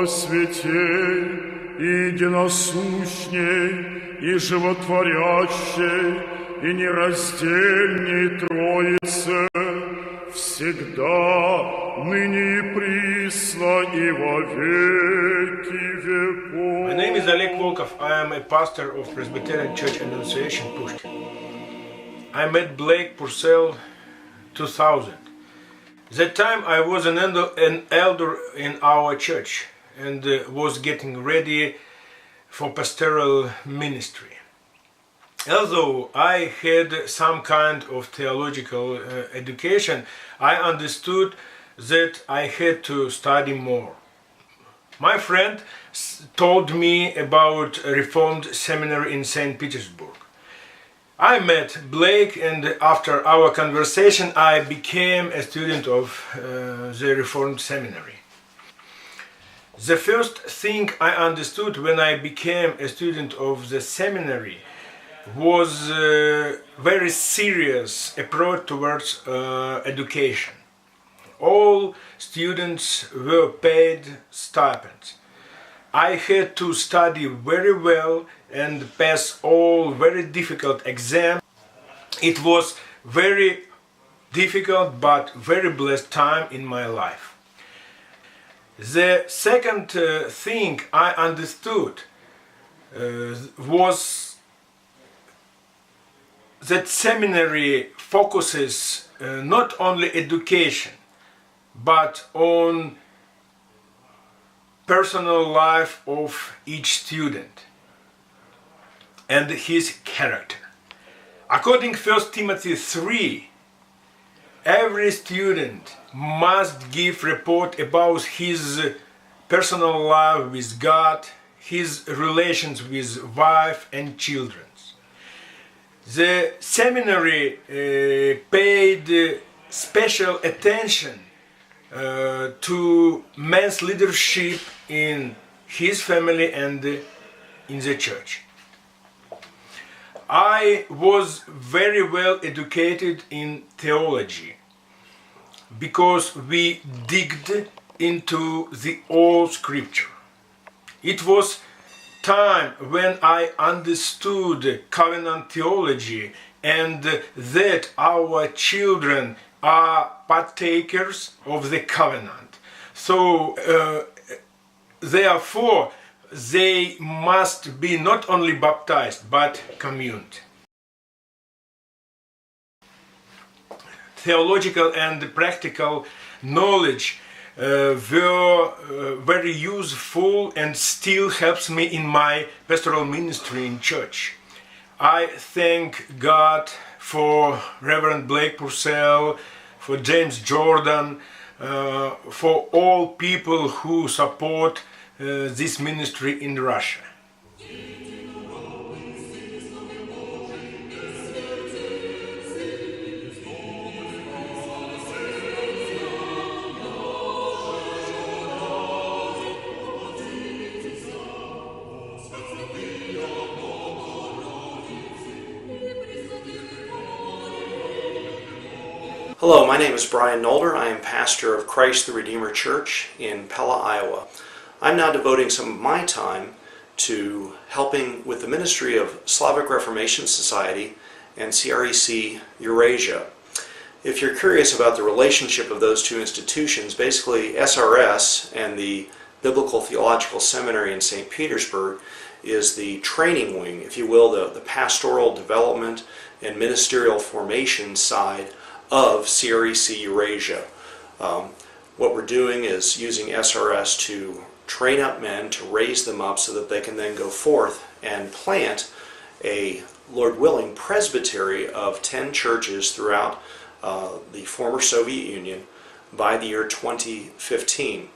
Святей и единосущней, и животворящей, и нераздельней Троице, всегда, ныне и присно, и во веки веков. My name is Oleg Volkov. I am a pastor of Presbyterian Church Annunciation, Purcell. I met Blake Purcell 2000. That time I was an elder in our church and was getting ready for pastoral ministry. Although I had some kind of theological education, I understood that I had to study more. My friend told me about a Reformed seminary in St. Petersburg. I met Blake, and after our conversation I became a student of the Reformed seminary. The first thing I understood when I became a student of the seminary was a very serious approach towards education. All students were paid stipends. I had to study very well and pass all very difficult exams. It was very difficult but very blessed time in my life. The second thing I understood was that seminary focuses not only education but on personal life of each student and his character. According to 1 Timothy 3, every student must give report about his personal life with God, his relations with wife and children. The seminary paid special attention to man's leadership in his family and in the church. I was very well educated in theology because we digged into the old scripture. It was time when I understood covenant theology and that our children are partakers of the covenant. So therefore they must be not only baptized but communed. Theological and practical knowledge were very useful and still helps me in my pastoral ministry in church. I thank God for Reverend Blake Purcell, for James Jordan, for all people who support this ministry in Russia. Hello, my name is Brian Nolder. I am pastor of Christ the Redeemer Church in Pella, Iowa. I'm now devoting some of my time to helping with the ministry of Slavic Reformation Society and CREC Eurasia. If you're curious about the relationship of those two institutions, basically SRS and the Biblical Theological Seminary in St. Petersburg is the training wing, if you will, the pastoral development and ministerial formation side of CREC Eurasia. What we're doing is using SRS to train up men, to raise them up so that they can then go forth and plant a, Lord willing, presbytery of 10 churches throughout the former Soviet Union by the year 2015.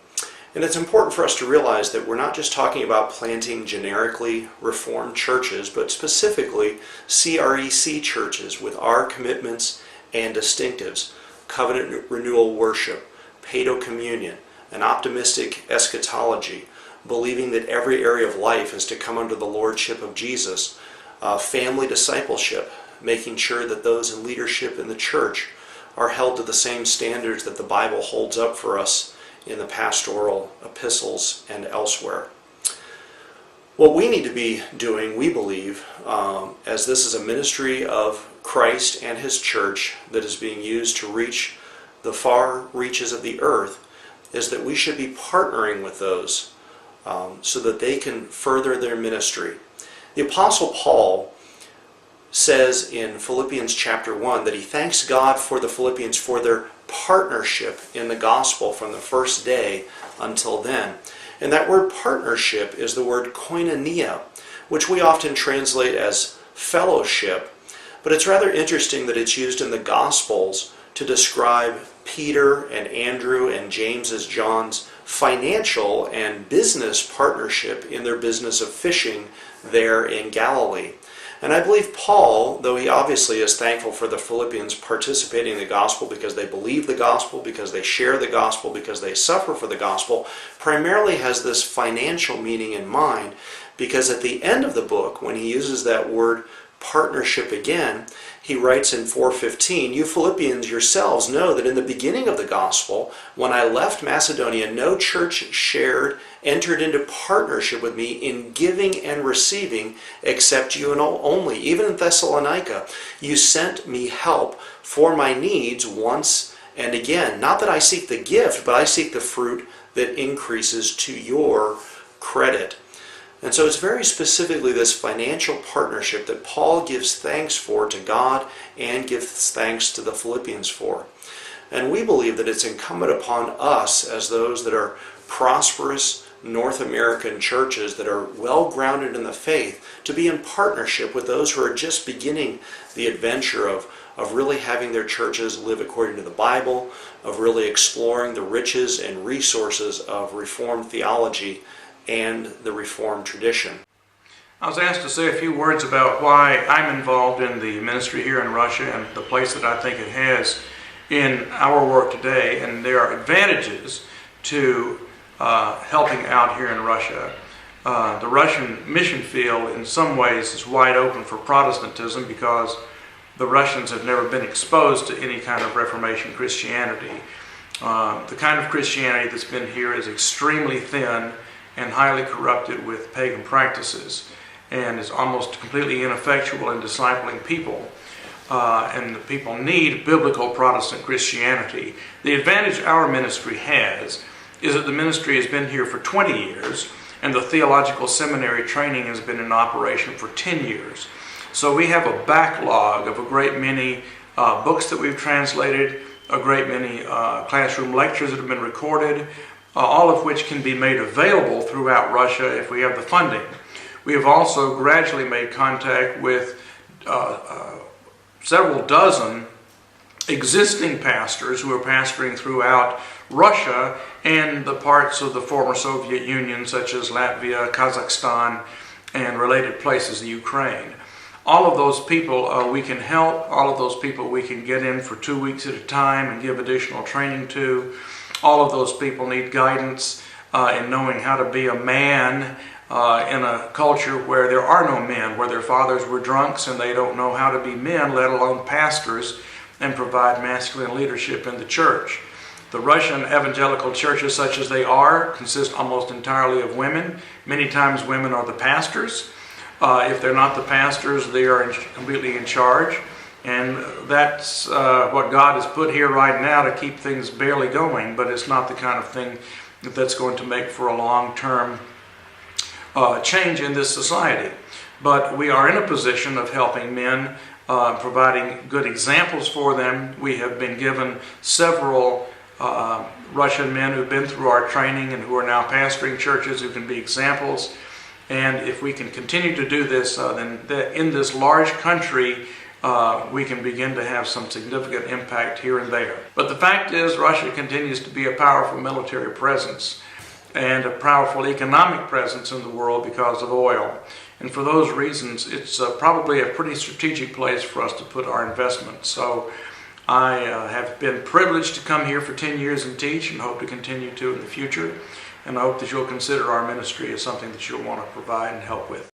And it's important for us to realize that we're not just talking about planting generically Reformed churches, but specifically CREC churches with our commitments and distinctives: covenant renewal worship, paedo communion, an optimistic eschatology, believing that every area of life is to come under the lordship of Jesus, family discipleship, making sure that those in leadership in the church are held to the same standards that the Bible holds up for us in the pastoral epistles and elsewhere. What we need to be doing, we believe, as this is a ministry of Christ and His church that is being used to reach the far reaches of the earth, is that we should be partnering with those so that they can further their ministry. The Apostle Paul says in Philippians chapter 1 that he thanks God for the Philippians for their partnership in the gospel from the first day until then. And that word partnership is the word koinonia, which we often translate as fellowship. But it's rather interesting that it's used in the Gospels to describe Peter and Andrew and James as John's financial and business partnership in their business of fishing there in Galilee. And I believe Paul, though he obviously is thankful for the Philippians participating in the gospel because they believe the gospel, because they share the gospel, because they suffer for the gospel, primarily has this financial meaning in mind, because at the end of the book, when he uses that word partnership again, he writes in 4:15, "You Philippians yourselves know that in the beginning of the gospel, when I left Macedonia, no church entered into partnership with me in giving and receiving except you and only. Even in Thessalonica, you sent me help for my needs once and again. Not that I seek the gift, but I seek the fruit that increases to your credit." And so it's very specifically this financial partnership that Paul gives thanks for to God and gives thanks to the Philippians for. And we believe that it's incumbent upon us as those that are prosperous North American churches that are well grounded in the faith to be in partnership with those who are just beginning the adventure of really having their churches live according to the Bible, of really exploring the riches and resources of Reformed theology and the Reformed tradition. I was asked to say a few words about why I'm involved in the ministry here in Russia and the place that I think it has in our work today. And there are advantages to helping out here in Russia. The Russian mission field in some ways is wide open for Protestantism because the Russians have never been exposed to any kind of Reformation Christianity. The kind of Christianity that's been here is extremely thin and highly corrupted with pagan practices, and is almost completely ineffectual in discipling people. And the people need biblical Protestant Christianity. The advantage our ministry has is that the ministry has been here for 20 years, and the theological seminary training has been in operation for 10 years. So we have a backlog of a great many books that we've translated, a great many classroom lectures that have been recorded, all of which can be made available throughout Russia if we have the funding. We have also gradually made contact with several dozen existing pastors who are pastoring throughout Russia and the parts of the former Soviet Union such as Latvia, Kazakhstan, and related places in Ukraine. All of those people we can help, all of those people we can get in for 2 weeks at a time and give additional training to. All of those people need guidance in knowing how to be a man in a culture where there are no men, where their fathers were drunks and they don't know how to be men, let alone pastors, and provide masculine leadership in the church. The Russian evangelical churches, such as they are, consist almost entirely of women. Many times women are the pastors. If they're not the pastors, they are completely in charge. And that's what God has put here right now to keep things barely going, but it's not the kind of thing that's going to make for a long-term change in this society. But we are in a position of helping men, providing good examples for them. We have been given several Russian men who've been through our training and who are now pastoring churches who can be examples. And if we can continue to do this, then in this large country, we can begin to have some significant impact here and there. But the fact is, Russia continues to be a powerful military presence and a powerful economic presence in the world because of oil. And for those reasons, it's probably a pretty strategic place for us to put our investment. So I have been privileged to come here for 10 years and teach, and hope to continue to in the future. And I hope that you'll consider our ministry as something that you'll want to provide and help with.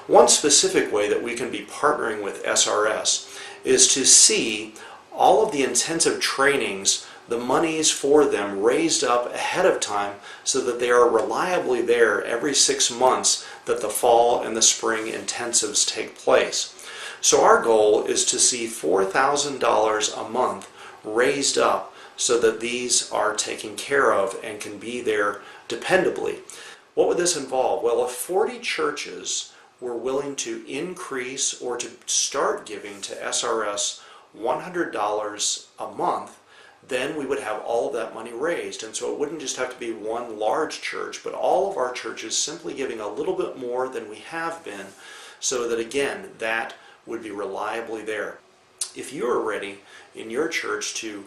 One specific way that we can be partnering with SRS is to see all of the intensive trainings the monies for them raised up ahead of time so that they are reliably there every 6 months that the fall and the spring intensives take place. So our goal is to see $4,000 a month raised up so that these are taken care of and can be there dependably. What would this involve? Well, if 40 churches were willing to increase or to start giving to SRS $100 a month, then we would have all of that money raised. And so it wouldn't just have to be one large church, but all of our churches simply giving a little bit more than we have been, so that again, that would be reliably there. If you are ready in your church to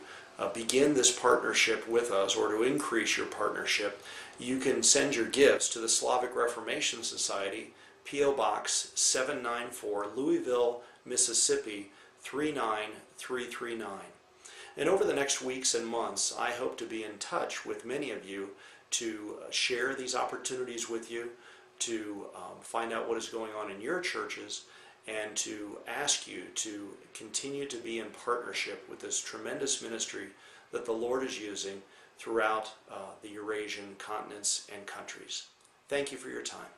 begin this partnership with us or to increase your partnership, you can send your gifts to the Slavic Reformation Society, P.O. Box 794, Louisville, Mississippi 39339. And over the next weeks and months, I hope to be in touch with many of you to share these opportunities with you, to find out what is going on in your churches, and to ask you to continue to be in partnership with this tremendous ministry that the Lord is using throughout the Eurasian continents and countries. Thank you for your time.